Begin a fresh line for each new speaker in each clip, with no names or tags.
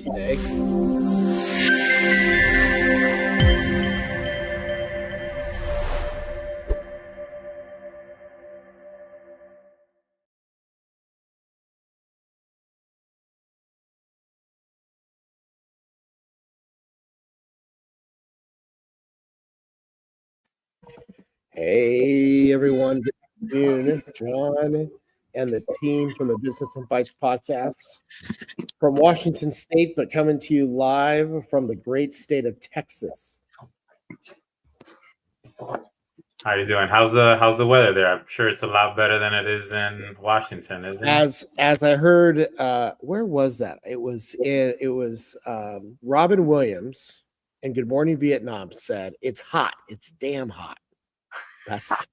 today. Hey, everyone. Good afternoon. John and the team from the Business and Bites podcast from Washington State, but coming to you live from the great state of Texas.
How you doing? How's the weather there? I'm sure it's a lot better than it is in Washington, isn't it?
As I heard, where was that? It was Robin Williams and Good Morning Vietnam said it's hot. It's damn hot. That's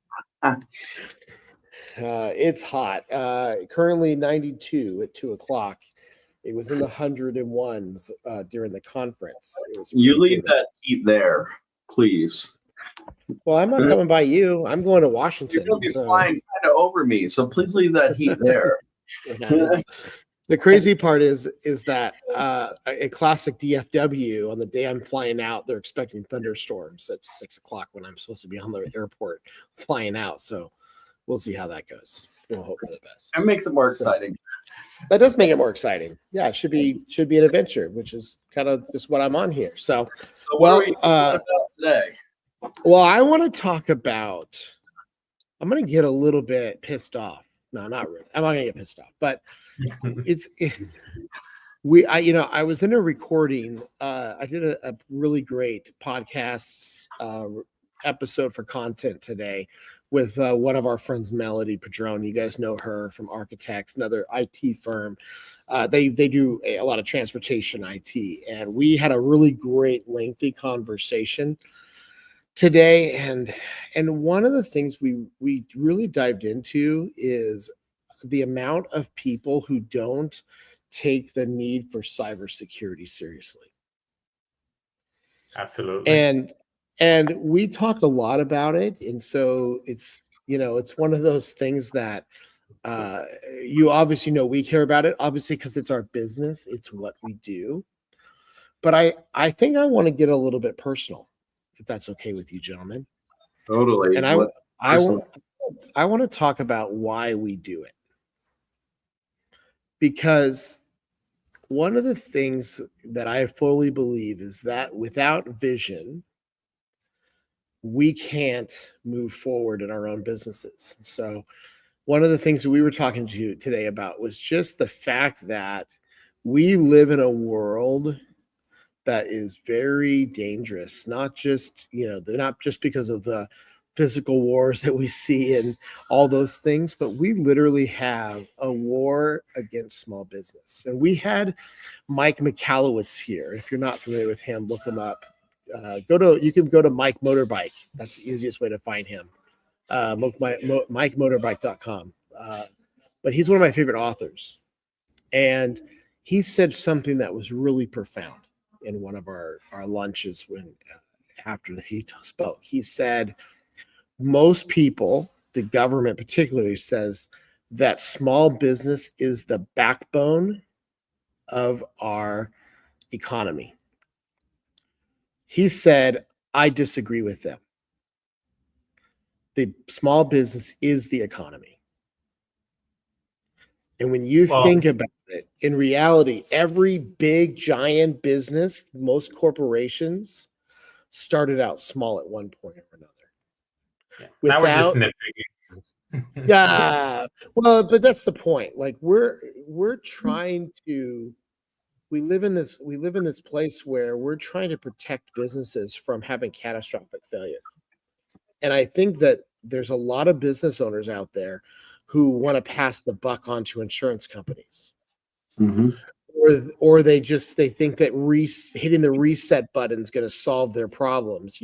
it's hot. Currently 92 at 2:00. It was in the 101s during the conference.
You leave that heat there, please.
Well, I'm not coming by you. I'm going to Washington.
You're going to be flying kind of over me, so please leave that heat there.
The crazy part is that a classic DFW, on the day I'm flying out, they're expecting thunderstorms at 6:00 when I'm supposed to be on the airport flying out. So we'll see how that goes. We'll hope for the best.
That makes it more exciting.
That does make it more exciting. Yeah, it should be an adventure, which is kind of just what I'm on here. So
what are we talking about today?
Well, I want to talk about. I'm going to get a little bit pissed off. No, not really. I'm not going to get pissed off, but I was in a recording. I did a really great podcast episode for content today with one of our friends, Melody Padron. You guys know her from Architects, another IT firm. They do a lot of transportation IT, and we had a really great, lengthy conversation today. And one of the things we really dived into is the amount of people who don't take the need for cybersecurity seriously.
Absolutely.
And we talk a lot about it. And so it's one of those things that you obviously know we care about it, obviously, because it's our business. It's what we do. But I think I want to get a little bit personal, if that's okay with you, gentlemen.
Totally.
And I want to talk about why we do it. Because one of the things that I fully believe is that without vision, we can't move forward in our own businesses. So one of the things that we were talking to you today about was just the fact that we live in a world that is very dangerous, not just because of the physical wars that we see and all those things, but we literally have a war against small business. And we had Mike McAllowitz here. If you're not familiar with him, look him up. You can go to Mike Motorbike. That's the easiest way to find him. MikeMotorbike.com. But he's one of my favorite authors. And he said something that was really profound in one of our lunches after he spoke. He said, most people, the government particularly, says that small business is the backbone of our economy. He said, I disagree with them. The small business is the economy. And when you think about it, in reality, every big, giant business, most corporations started out small at one point or another.
Now we're just nitpicking.
Yeah. Well, but that's the point. Like we live in this place where we're trying to protect businesses from having catastrophic failure. And I think that there's a lot of business owners out there who want to pass the buck on to insurance companies.
Mm-hmm.
Or they think that hitting the reset button is going to solve their problems.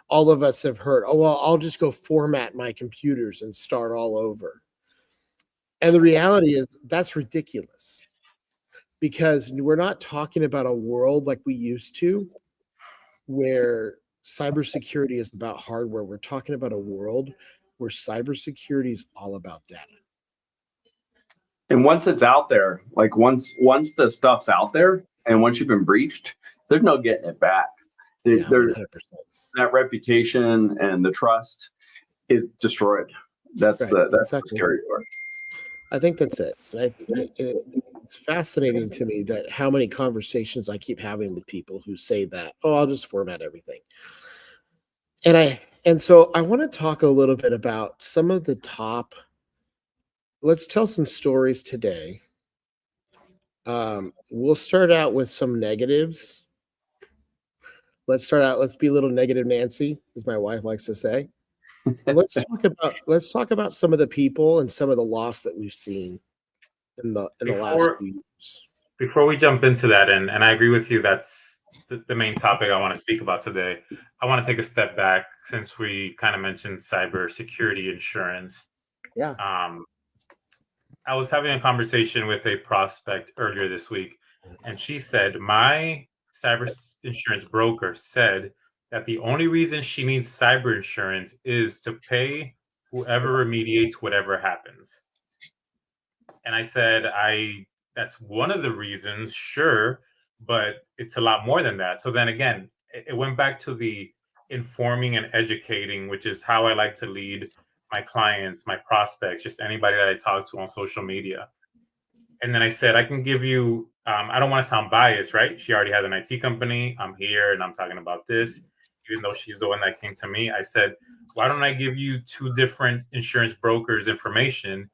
All of us have heard, oh, well, I'll just go format my computers and start all over. And the reality is that's ridiculous, because we're not talking about a world like we used to, where cybersecurity is about hardware. We're talking about a world where cybersecurity is all about data.
And once it's out there, like once the stuff's out there, And once you've been breached, there's no getting it back.
Yeah, 100%.
That reputation and the trust is destroyed. That's
Right,
the
exactly.
scary part.
I think that's it. It's fascinating to me that how many conversations I keep having with people who say that, oh, I'll just format everything. And so I want to talk a little bit about some of the top. Let's tell some stories today. We'll start out with some negatives. Let's be a little negative Nancy, as my wife likes to say. Let's talk about some of the people and some of the loss that we've seen in the last few years.
Before we jump into that, and I agree with you, that's the main topic I want to speak about today. I want to take a step back since we kind of mentioned cybersecurity insurance.
Yeah.
I was having a conversation with a prospect earlier this week, and she said, my cyber insurance broker said that the only reason she needs cyber insurance is to pay whoever remediates whatever happens. And I said, that's one of the reasons, sure, but it's a lot more than that. So then again, it went back to the informing and educating, which is how I like to lead my clients, my prospects, just anybody that I talk to on social media. And then I said, I can give you, I don't want to sound biased, right? She already has an IT company. I'm here and I'm talking about this. Even though she's the one that came to me, I said, why don't I give you 2 different insurance brokers' information,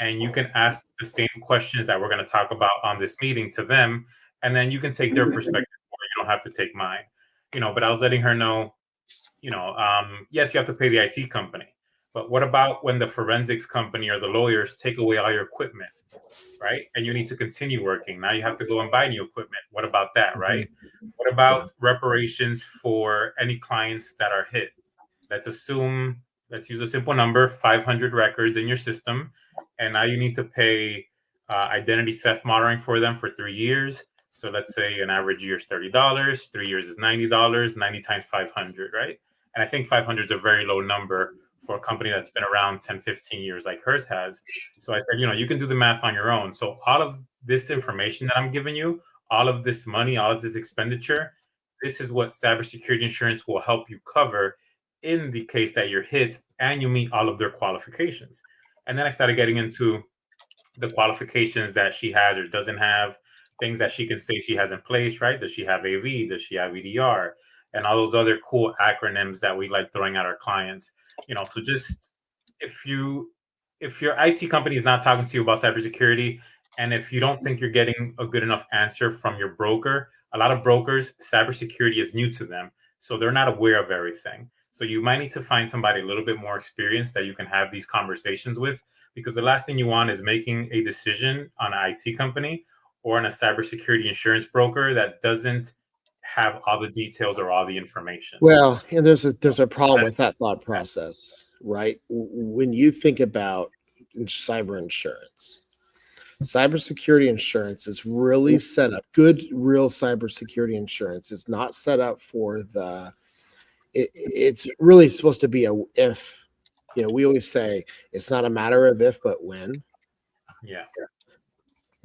and you can ask the same questions that we're going to talk about on this meeting to them, and then you can take their perspective, or you don't have to take mine. But I was letting her know, yes, you have to pay the IT company, but what about when the forensics company or the lawyers take away all your equipment, right? And you need to continue working. Now you have to go and buy new equipment. What about that, right? What about reparations for any clients that are hit? Let's use a simple number, 500 records in your system, and now you need to pay identity theft monitoring for them for 3 years. So let's say an average year is $30, 3 years is $90, 90 times 500, right? And I think 500 is a very low number for a company that's been around 10, 15 years like hers has. So I said, you can do the math on your own. So all of this information that I'm giving you, all of this money, all of this expenditure, this is what cybersecurity insurance will help you cover in the case that you're hit and you meet all of their qualifications. And then I started getting into the qualifications that she has or doesn't have, things that she can say she has in place, right? Does she have AV? Does she have EDR? And all those other cool acronyms that we like throwing at our clients. So just if your IT company is not talking to you about cybersecurity, and if you don't think you're getting a good enough answer from your broker, a lot of brokers, cybersecurity is new to them, so they're not aware of everything. So you might need to find somebody a little bit more experienced that you can have these conversations with, because the last thing you want is making a decision on an IT company or on a cybersecurity insurance broker that doesn't have all the details or all the information.
Well, and there's a problem with that thought process, right? When you think about cyber insurance, cybersecurity insurance is really set up. Good, real cybersecurity insurance is not set up for it's really supposed to be a if. We always say it's not a matter of if, but when.
Yeah.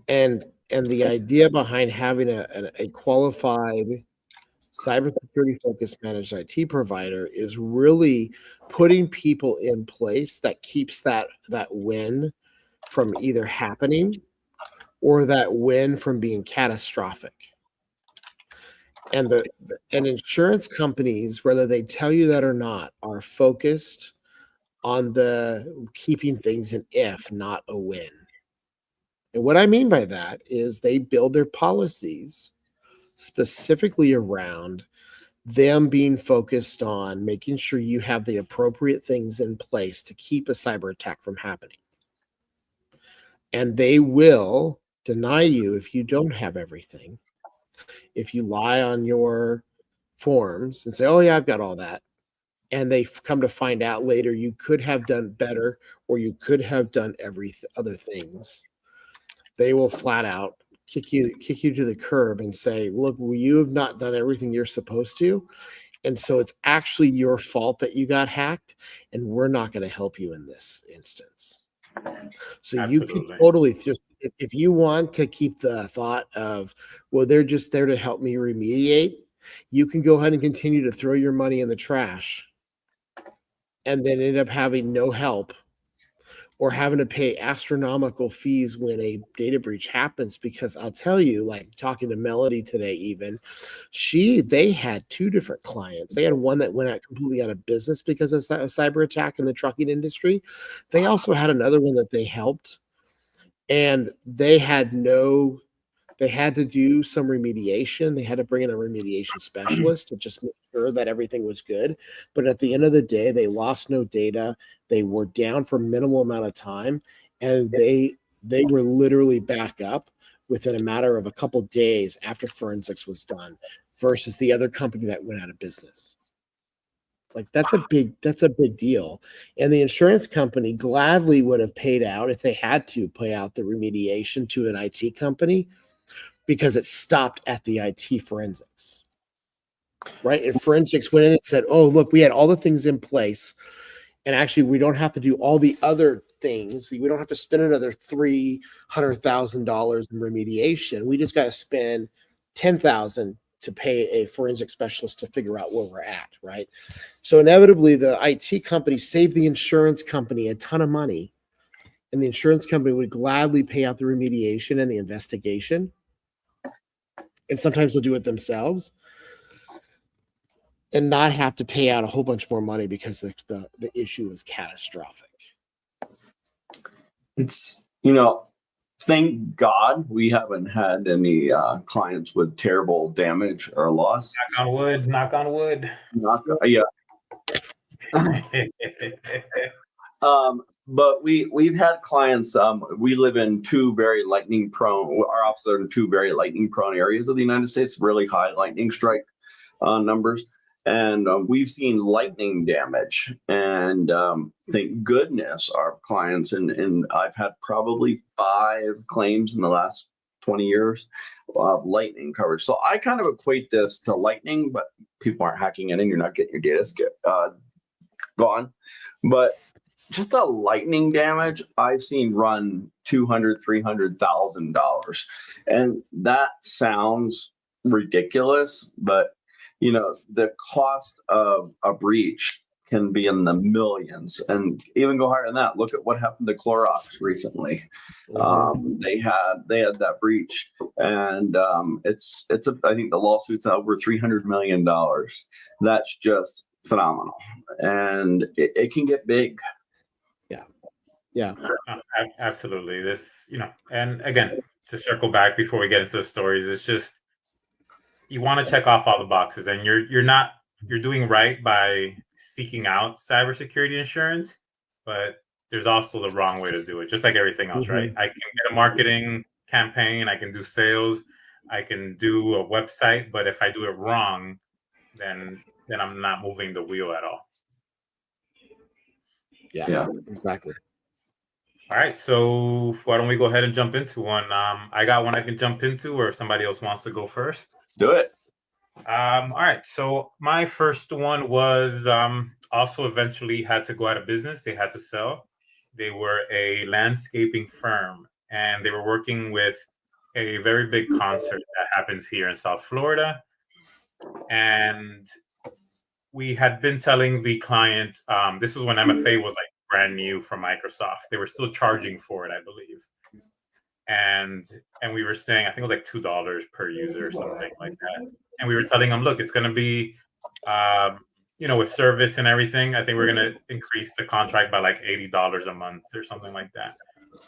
And the idea behind having a qualified cybersecurity focused managed IT provider is really putting people in place that keeps that win from either happening or that win from being catastrophic. And insurance companies, whether they tell you that or not, are focused on the keeping things an if, not a win. And what I mean by that is they build their policies specifically around them being focused on making sure you have the appropriate things in place to keep a cyber attack from happening. And they will deny you if you don't have everything. If you lie on your forms and say, oh yeah, I've got all that, and they come to find out later you could have done better or you could have done other things, they will flat out kick you to the curb and say, look, you have not done everything you're supposed to, and so it's actually your fault that you got hacked, and we're not going to help you in this instance. So
Absolutely.
you could totally just if you want to keep the thought of, well, they're just there to help me remediate, you can go ahead and continue to throw your money in the trash and then end up having no help or having to pay astronomical fees when a data breach happens. Because I'll tell you, like talking to Melody today, even they had two different clients. They had one that went out completely out of business because of a cyber attack in the trucking industry. They also had another one that they helped, and they had to do some remediation. They had to bring in a remediation specialist to just make sure that everything was good. But at the end of the day, they lost no data. They were down for minimal amount of time, and they were literally back up within a matter of a couple days after forensics was done, versus the other company that went out of business. Like that's a big deal. And the insurance company gladly would have paid out, if they had to pay out the remediation to an IT company, because it stopped at the IT forensics, right? And forensics went in and said, oh, look, we had all the things in place. And actually, we don't have to do all the other things. We don't have to spend another $300,000 in remediation. We just got to spend $10,000 to pay a forensic specialist to figure out where we're at, right? So inevitably, the IT company saved the insurance company a ton of money. And the insurance company would gladly pay out the remediation and the investigation. And sometimes they'll do it themselves and not have to pay out a whole bunch more money because the issue is catastrophic.
It's, thank God we haven't had any clients with terrible damage or loss.
Knock on wood. Knock on wood.
Yeah. But we've had clients. We live in two very lightning prone. Our offices are in two very lightning prone areas of the United States. Really high lightning strike numbers, and we've seen lightning damage. And thank goodness our clients and I've had probably 5 claims in the last 20 years of lightning coverage. So I kind of equate this to lightning, but people aren't hacking it in. You're not getting your data gone, but just a lightning damage I've seen run $200,000-$300,000, and that sounds ridiculous, but the cost of a breach can be in the millions and even go higher than that. Look at what happened to Clorox recently. They had that breach, and I think the lawsuit's over $300 million. That's just phenomenal, and it can get big.
Yeah.
Absolutely. This, and again, to circle back before we get into the stories, it's just, you want to check off all the boxes, and you're doing right by seeking out cybersecurity insurance, but there's also the wrong way to do it, just like everything else, right? I can get a marketing campaign, I can do sales, I can do a website, but if I do it wrong, then I'm not moving the wheel at all.
Yeah, exactly.
All right, so why don't we go ahead and jump into one? I got one I can jump into, or if somebody else wants to go first.
Do it.
All right, so my first one was also eventually had to go out of business. They had to sell. They were a landscaping firm, and they were working with a very big concert that happens here in South Florida. And we had been telling the client, this was when MFA was like brand new from Microsoft. They were still charging for it, I believe. And we were saying, I think it was like $2 per user or something like that. And we were telling them, look, it's going to be, with service and everything, I think we're going to increase the contract by like $80 a month or something like that,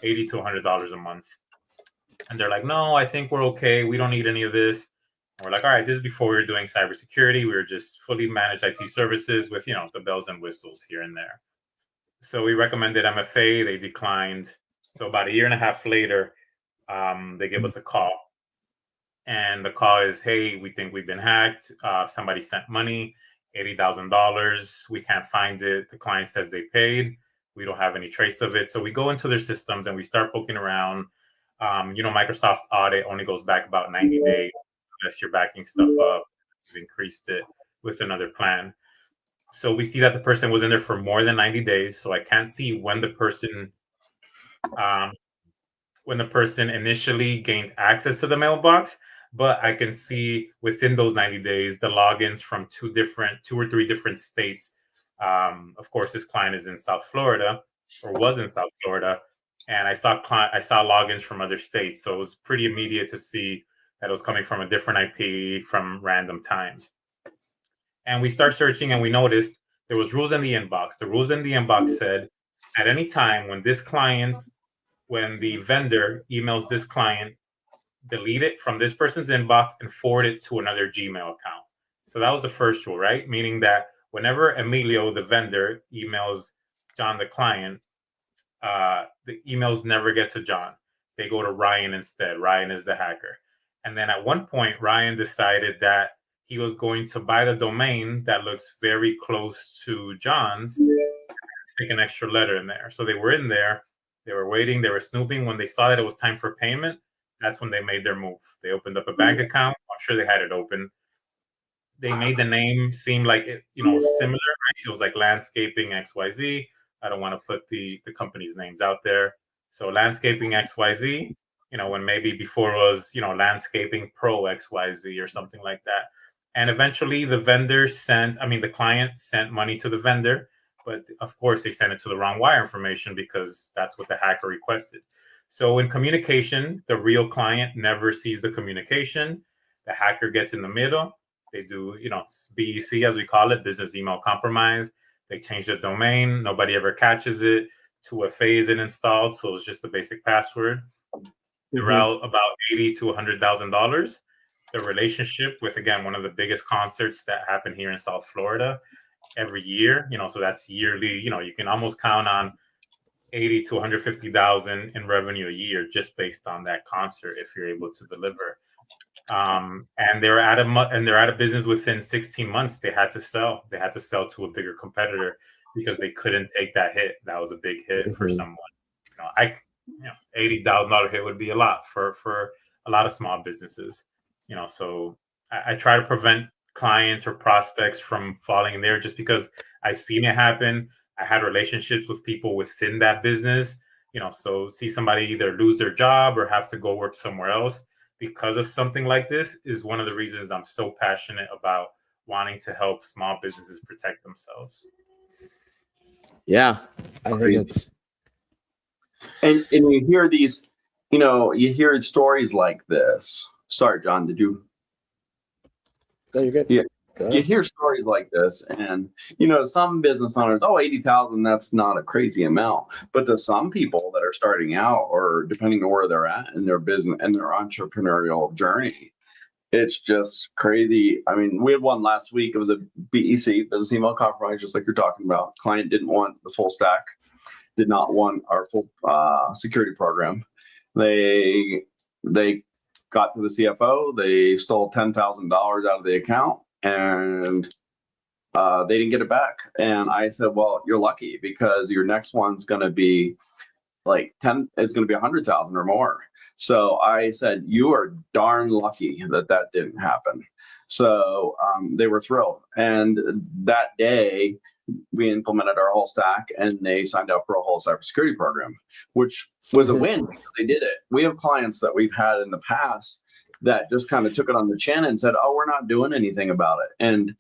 $80 to $100 a month. And they're like, no, I think we're okay. We don't need any of this. And we're like, all right, this is before we were doing cybersecurity. We were just fully managed IT services with, the bells and whistles here and there. So we recommended MFA. They declined. So about a year and a half later, they give us a call. And the call is, hey, we think we've been hacked. Somebody sent money, $80,000. We can't find it. The client says they paid. We don't have any trace of it. So we go into their systems and we start poking around. Microsoft audit only goes back about 90 days unless you're backing stuff up. We've increased it with another plan. So we see that the person was in there for more than 90 days. So I can't see when the person when the person initially gained access to the mailbox, but I can see within those 90 days the logins from two or three different states. Of course, this client is in South Florida, or was in South Florida, and I saw logins from other states, so it was pretty immediate to see that it was coming from a different IP from random times. And we start searching, and we noticed there was rules in the inbox. The rules in the inbox said, at any time when the vendor emails this client, delete it from this person's inbox and forward it to another Gmail account. So that was the first rule, right? Meaning that whenever Emilio, the vendor, emails John, the client, the emails never get to John. They go to Ryan instead. Ryan is the hacker. And then at one point, Ryan decided that he was going to buy the domain that looks very close to John's, stick an extra letter in there. So they were in there, they were waiting, they were snooping. When they saw that it was time for payment, that's when they made their move. They opened up a bank account. I'm sure they had it open. They made the name seem like it, similar, right? It was like Landscaping XYZ. I don't want to put the company's names out there. So Landscaping XYZ, when maybe before it was, Landscaping Pro XYZ or something like that. And eventually the client sent money to the vendor, but of course they sent it to the wrong wire information because that's what the hacker requested. So in communication, the real client never sees the communication. The hacker gets in the middle. They do, BEC, as we call it, business email compromise. They change the domain. Nobody ever catches it. 2FA isn't installed, so it's just a basic password. They're out about $80,000 to $100,000. The relationship with, again, one of the biggest concerts that happen here in South Florida every year, so that's yearly. You can almost count on 80 to 150,000 in revenue a year just based on that concert if you're able to deliver. And they're out of business within 16 months. They had to sell. They had to sell to a bigger competitor because they couldn't take that hit. That was a big hit for someone. $80,000 hit would be a lot for a lot of small businesses. So I try to prevent clients or prospects from falling in there just because I've seen it happen. I had relationships with people within that business, so see somebody either lose their job or have to go work somewhere else because of something like this is one of the reasons I'm so passionate about wanting to help small businesses protect themselves.
Yeah, I think it's.
And you hear these, you hear stories like this. Sorry, John, did you?
No, you're good.
Yeah. You hear stories like this, and some business owners, 80,000, that's not a crazy amount. But to some people that are starting out, or depending on where they're at in their business and their entrepreneurial journey, it's just crazy. I mean, we had one last week. It was a BEC, business email compromise, just like you're talking about. Client didn't want the full stack, did not want our full security program. They got to the CFO. They stole $10,000 out of the account. And they didn't get it back. And I said, well, you're lucky because your next one's going to be like 10, it's going to be 100,000 or more. So I said, you are darn lucky that didn't happen. So they were thrilled. And that day we implemented our whole stack and they signed up for a whole cybersecurity program, which was a win because they did it. We have clients that we've had in the past that just kind of took it on the chin and said, we're not doing anything about it. And,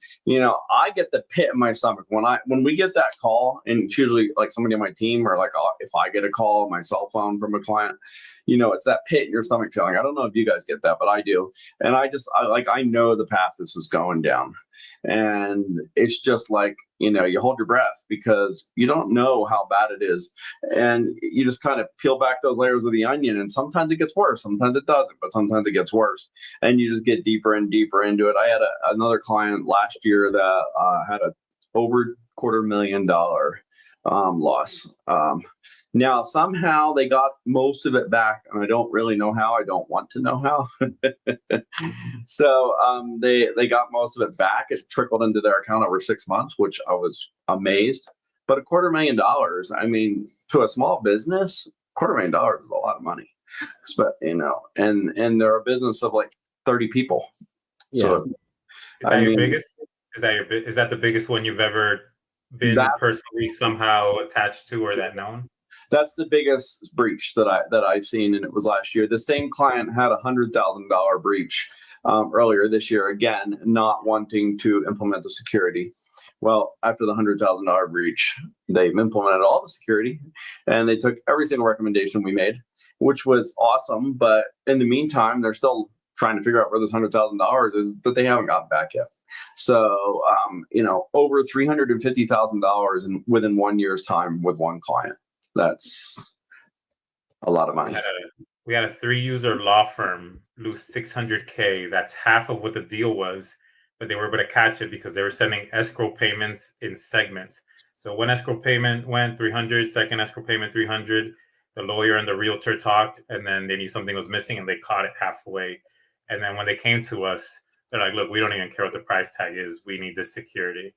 I get the pit in my stomach when we get that call, and it's usually like somebody on my team or like if I get a call on my cell phone from a client, it's that pit in your stomach feeling. I don't know if you guys get that, but I do. And I know the path this is going down. And it's just like, you hold your breath because you don't know how bad it is. And you just kind of peel back those layers of the onion. And sometimes it gets worse. Sometimes it doesn't, but sometimes it gets worse. And you just get deeper and deeper into it. I had another client last year that had a over $250,000 loss. Now, somehow they got most of it back, and I don't really know how. I don't want to know how. So they got most of it back. It trickled into their account over 6 months, which I was amazed. But $250,000, I mean, to a small business, $250,000 is a lot of money. But and they're a business of like 30 people.
Yeah.
So
is that your biggest? Is that the biggest one you've ever been personally somehow attached to or that known?
That's the biggest breach that I've seen, and it was last year. The same client had $100,000 breach earlier this year, again, not wanting to implement the security. Well, after the $100,000 breach, they've implemented all the security, and they took every single recommendation we made, which was awesome. But in the meantime, they're still trying to figure out where this $100,000 is that they haven't gotten back yet. So, over $350,000 within 1 year's time with one client. That's a lot of money.
We had a 3-user law firm lose $600K. That's half of what the deal was, but they were able to catch it because they were sending escrow payments in segments. So one escrow payment went 300, second escrow payment 300. The lawyer and the realtor talked, and then they knew something was missing, and they caught it halfway. And then when they came to us, they're like, "Look, we don't even care what the price tag is. We need this security,"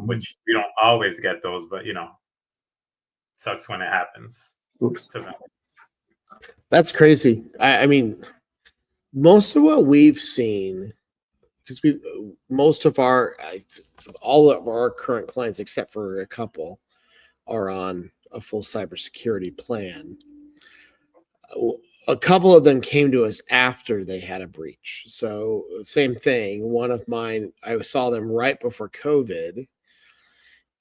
which we don't always get those, but sucks when it happens.
Oops.
To them.
That's crazy. I mean, most of what we've seen, because all of our current clients, except for a couple, are on a full cybersecurity plan. A couple of them came to us after they had a breach. So same thing. One of mine, I saw them right before COVID,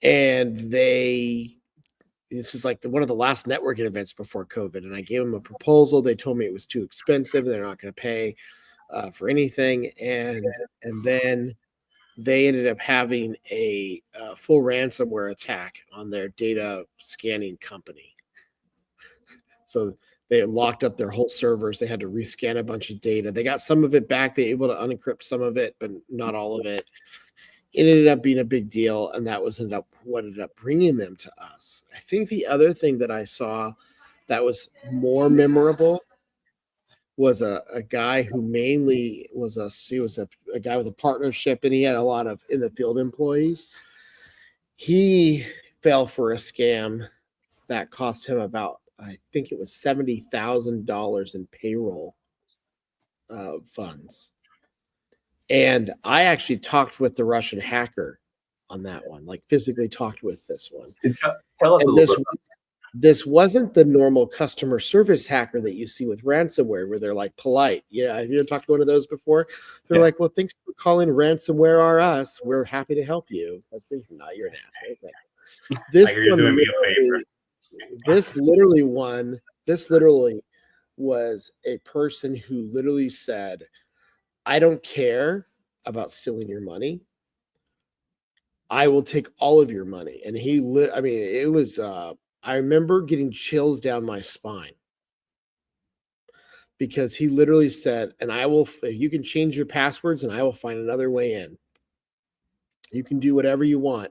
and this was like one of the last networking events before COVID, and I gave them a proposal. They told me it was too expensive. They're not going to pay for anything. And then they ended up having a full ransomware attack on their data scanning company. So they locked up their whole servers. They had to rescan a bunch of data. They got some of it back. They were able to unencrypt some of it, but not all of it. It ended up being a big deal, and that was what ended up bringing them to us. I think the other thing that I saw that was more memorable was a guy who mainly was a guy with a partnership, and he had a lot of in the field employees. He fell for a scam that cost him about, I think it was $70,000 in payroll funds. And I actually talked with the Russian hacker on that one, like physically talked with this one.
Tell us a little bit.
This wasn't the normal customer service hacker that you see with ransomware, where they're like polite. Yeah, have you ever talked to one of those before? They're like, "Well, thanks for calling Ransomware R Us. We're happy to help you." I think, no, you're an asshole. Okay. This
You're doing me a favor.
This literally was a person who literally said, "I don't care about stealing your money. I will take all of your money." And it was, I remember getting chills down my spine, because he literally said, you can change your passwords and I will find another way in. You can do whatever you want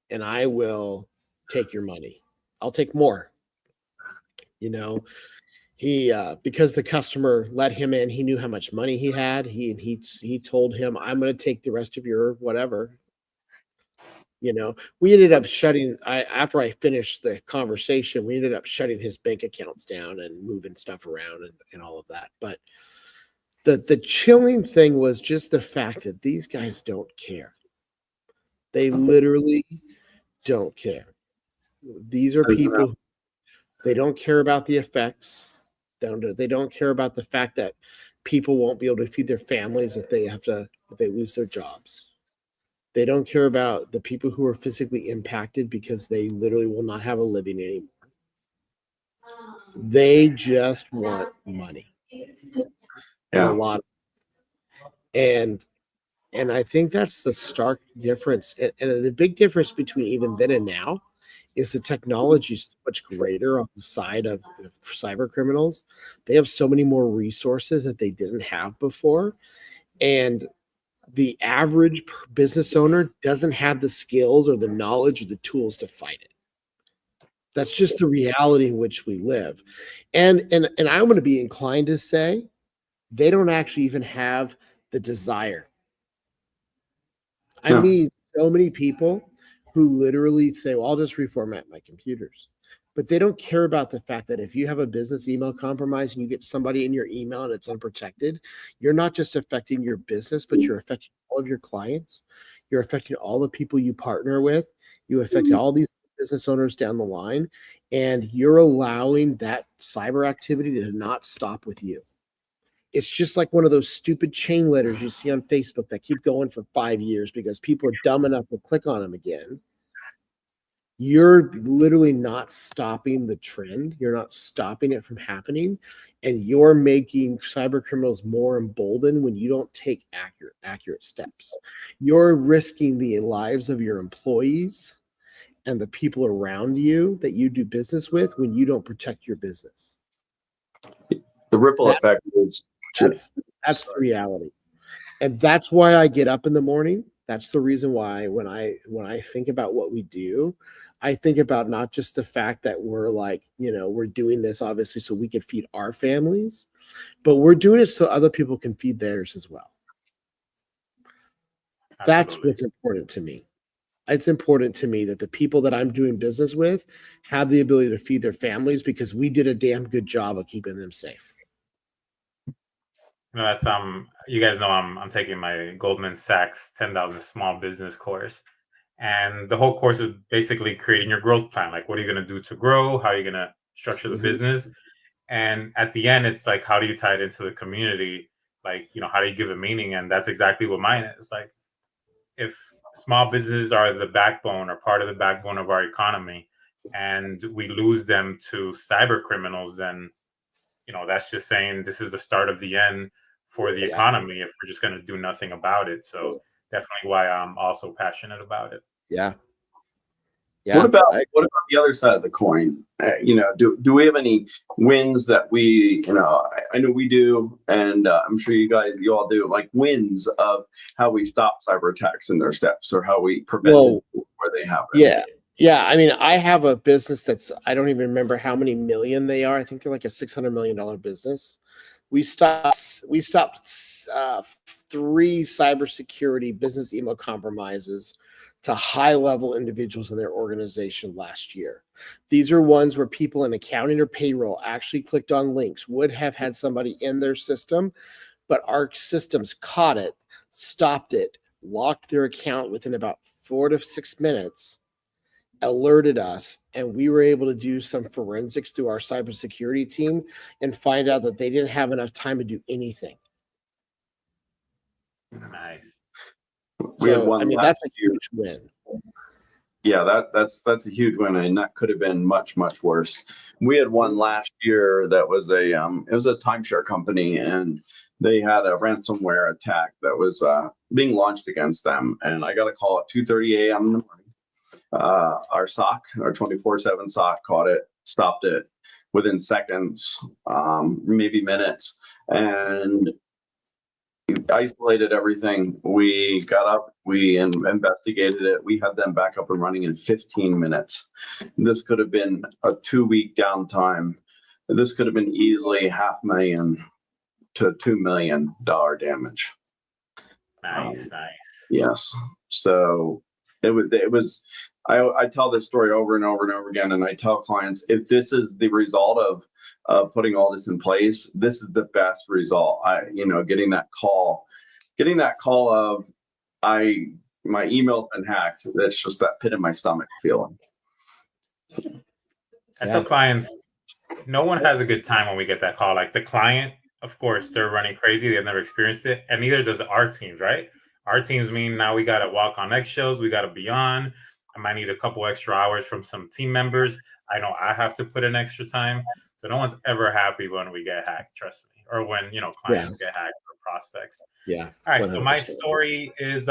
and I will take your money. I'll take more. He because the customer let him in, he knew how much money he had. He told him, "I'm going to take the rest of your whatever." We ended up after I finished the conversation, we ended up shutting his bank accounts down and moving stuff around and all of that. But the chilling thing was just the fact that these guys don't care. They literally don't care. These are people, they don't care about the effects. They don't care about the fact that people won't be able to feed their families if they lose their jobs. They don't care about the people who are physically impacted because they literally will not have a living anymore. They just want money.
Yeah.
A lot. And I think that's the stark difference. And the big difference between even then and now is the technology is much greater on the side of cyber criminals. They have so many more resources that they didn't have before. And the average business owner doesn't have the skills or the knowledge or the tools to fight it. That's just the reality in which we live. And I'm going to be inclined to say they don't actually even have the desire. I meet so many people who literally say, "Well, I'll just reformat my computers." But they don't care about the fact that if you have a business email compromise and you get somebody in your email and it's unprotected, you're not just affecting your business, but you're affecting all of your clients. You're affecting all the people you partner with. You affect all these business owners down the line, and you're allowing that cyber activity to not stop with you. It's just like one of those stupid chain letters you see on Facebook that keep going for 5 years because people are dumb enough to click on them again. You're literally not stopping the trend. You're not stopping it from happening. And you're making cyber criminals more emboldened when you don't take accurate steps. You're risking the lives of your employees and the people around you that you do business with when you don't protect your business.
The ripple effect is
that's the reality. And that's why I get up in the morning. That's the reason why when I think about what we do, I think about not just the fact that we're like, we're doing this obviously so we can feed our families, but we're doing it so other people can feed theirs as well. That's what's important to me. It's important to me that the people that I'm doing business with have the ability to feed their families because we did a damn good job of keeping them safe.
That's you guys know I'm taking my Goldman Sachs 10,000 small business course. And the whole course is basically creating your growth plan. Like, what are you going to do to grow? How are you going to structure the business? And at the end, it's like, how do you tie it into the community? Like, how do you give it meaning? And that's exactly what mine is. Like, if small businesses are the backbone or part of the backbone of our economy, and we lose them to cyber criminals, then, that's just saying this is the start of the end for the economy if we're just going to do nothing about it. So definitely why I'm also passionate about it.
Yeah.
What about the other side of the coin? Do we have any wins that we, I know we do, and I'm sure you all do, like wins of how we stop cyber attacks in their steps or how we prevent it where they happen?
Yeah. I mean, I have a business I don't even remember how many million they are. I think they're like a $600 million business. We stopped 3 cybersecurity business email compromises to high-level individuals in their organization last year. These are ones where people in accounting or payroll actually clicked on links, would have had somebody in their system, but our systems caught it, stopped it, locked their account within about 4 to 6 minutes, alerted us, and we were able to do some forensics through our cybersecurity team and find out that they didn't have enough time to do anything.
Nice.
We had one.
That's a huge win.
Yeah, that's a huge win, and that could have been much, much worse. We had one last year that was it was a timeshare company, and they had a ransomware attack that was being launched against them. And I got a call at 2:30 a.m. in the morning. Our SOC, our 24/7 SOC, caught it, stopped it within seconds, maybe minutes, and isolated everything. We got up, we investigated it. We had them back up and running in 15 minutes. This could have been a 2-week downtime. This could have been easily $500,000 to $2 million damage.
Nice.
Yes. So it was. I tell this story over and over and over again, and I tell clients, if this is the result of putting all this in place, this is the best result. Getting that call of my email's been hacked. That's just that pit in my stomach feeling.
I tell clients, no one has a good time when we get that call. Like the client, of course, they're running crazy. They've never experienced it, and neither does our teams, right? Our teams mean now we got to walk on eggshells. We got to be on. I might need a couple extra hours from some team members. I know I have to put in extra time. So no one's ever happy when we get hacked, trust me, or when, clients get hacked or prospects.
Yeah.
All right. 100%. So my story is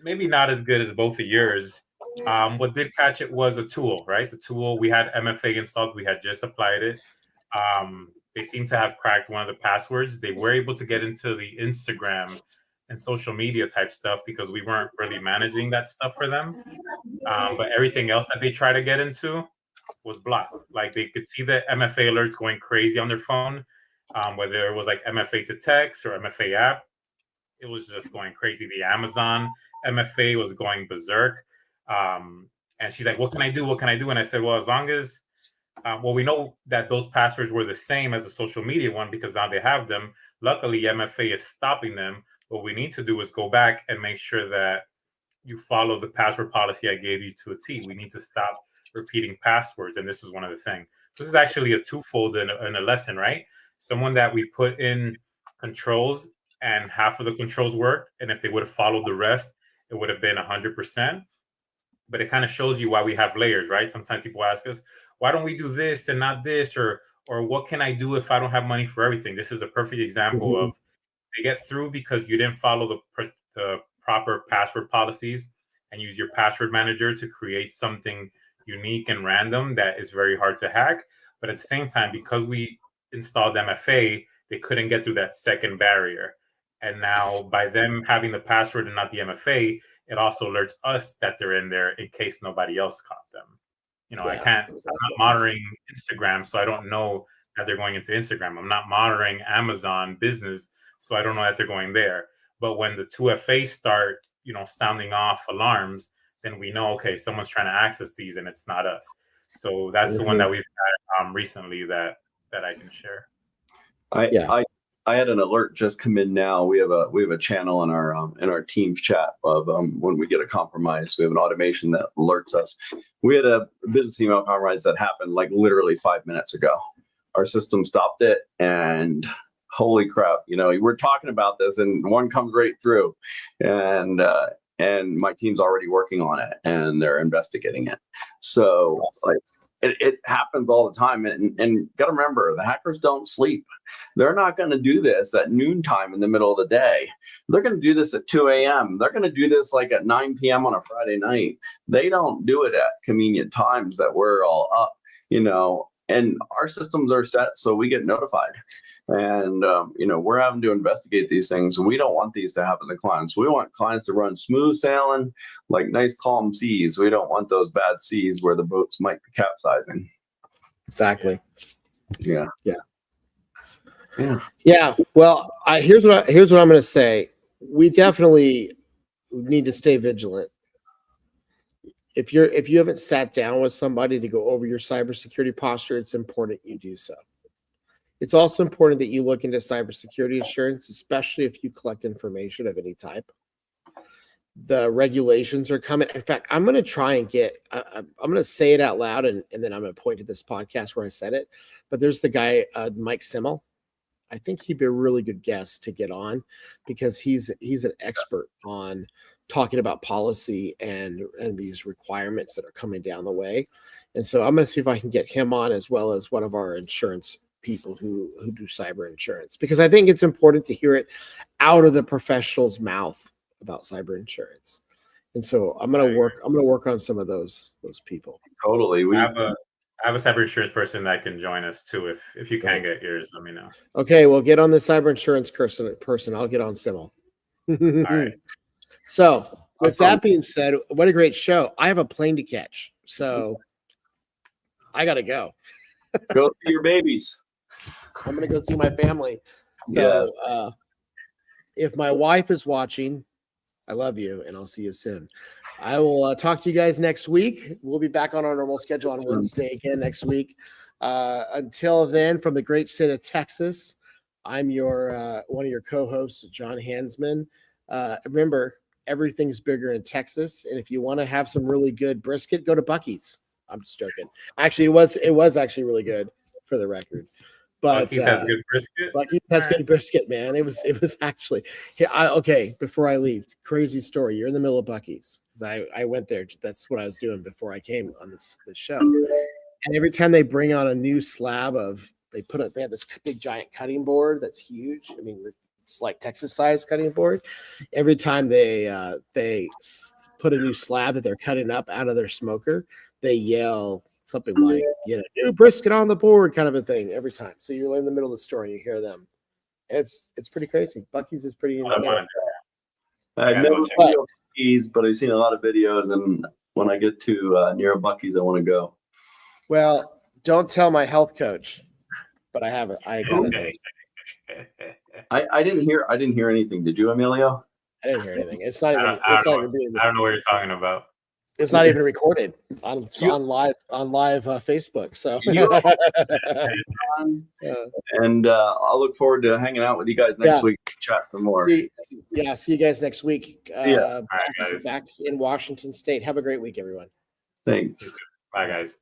maybe not as good as both of yours. What did catch it was a tool, right? The tool, we had MFA installed. We had just applied it. They seem to have cracked one of the passwords. They were able to get into the Instagram and social media type stuff because we weren't really managing that stuff for them. But everything else that they try to get into was blocked. Like they could see the MFA alerts going crazy on their phone, whether it was like MFA to text or MFA app. It was just going crazy. The Amazon MFA was going berserk. And she's like, what can I do? What can I do? And I said, well, as long as, we know that those passwords were the same as the social media one because now they have them. Luckily, MFA is stopping them. What we need to do is go back and make sure that you follow the password policy I gave you to a T. We need to stop repeating passwords. And this is one of the things. So this is actually a twofold in a lesson, right? Someone that we put in controls and half of the controls worked. And if they would have followed the rest, it would have been 100%. But it kind of shows you why we have layers, right? Sometimes people ask us, why don't we do this and not this? Or what can I do if I don't have money for everything? This is a perfect example of they get through because you didn't follow the proper password policies and use your password manager to create something unique and random that is very hard to hack. But at the same time, because we installed MFA, they couldn't get through that second barrier. And now by them having the password and not the MFA, it also alerts us that they're in there in case nobody else caught them. You know, I'm not monitoring Instagram, so I don't know that they're going into Instagram. I'm not monitoring Amazon business, so I don't know that they're going there. But when the 2FA start, sounding off alarms, then we know, okay, someone's trying to access these and it's not us. So that's the one that we've had recently that I can share.
I had an alert just come in now. We have a channel in our Teams chat of when we get a compromise. We have an automation that alerts us. We had a business email compromise that happened like literally 5 minutes ago. Our system stopped it, and holy crap! We're talking about this, and one comes right through, and my team's already working on it, and they're investigating it. So like. It happens all the time. And got to remember, the hackers don't sleep. They're not going to do this at noontime in the middle of the day. They're going to do this at 2 a.m. They're going to do this like at 9 p.m. on a Friday night. They don't do it at convenient times that we're all up, and our systems are set so we get notified. And, we're having to investigate these things. And we don't want these to happen to clients. We want clients to run smooth sailing, like nice calm seas. We don't want those bad seas where the boats might be capsizing.
Exactly.
Yeah.
Well, here's what I'm going to say. We definitely need to stay vigilant. If you haven't sat down with somebody to go over your cybersecurity posture, it's important you do so. It's also important that you look into cybersecurity insurance, especially if you collect information of any type. The regulations are coming. In fact, I'm going to try and I'm going to say it out loud, and then I'm going to point to this podcast where I said it. But there's the guy, Mike Simmel. I think he'd be a really good guest to get on because he's an expert on talking about policy and these requirements that are coming down the way. And so I'm going to see if I can get him on, as well as one of our insurance people who do cyber insurance, because I think it's important to hear it out of the professional's mouth about cyber insurance. And so I'm going to work on some of those people.
Totally.
I have a cyber insurance person that can join us too. If you can get yours, let me know.
Okay, well, get on the cyber insurance person. I'll get on Simmel.
All right.
So with that being said, what a great show. I have a plane to catch, so I got to go.
Go see your babies.
I'm going to go see my family.
Yes.
So if my wife is watching, I love you, and I'll see you soon. I will talk to you guys next week. We'll be back on our normal schedule on Wednesday again next week. Until then, from the great state of Texas, I'm your one of your co-hosts, John Hansman. Remember, everything's bigger in Texas, and if you want to have some really good brisket, go to Buc-ee's. I'm just joking. Actually, it was actually really good, for the record. But
Buc-ee's has good brisket.
Buc-ee's has good brisket, man. It was actually okay. Before I leave, crazy story. You're in the middle of Buc-ee's, because I went there. That's what I was doing before I came on this show. And every time they bring on a new slab they have this big giant cutting board that's huge. I mean, it's like Texas size cutting board. Every time they put a new slab that they're cutting up out of their smoker, they yell something like, new brisket on the board, kind of a thing every time. So you're in the middle of the store and you hear them. It's pretty crazy. Buc-ee's is pretty insane.
I've never been to Buc-ee's, but I've seen a lot of videos, and when I get to near a Buc-ee's, I want to go.
Well, don't tell my health coach, but I have it.
I didn't hear anything. Did you, Emilio?
I didn't hear anything. It's not even.
I don't know what you're talking about.
It's not even recorded on
You-
live Facebook. So
You-
Yeah.
And I'll look forward to hanging out with you guys next
Yeah.
week. Chat for more.
see you guys next week.
Yeah.
All right, guys.
Back in Washington State. Have a great week, everyone.
Thanks.
Bye, guys.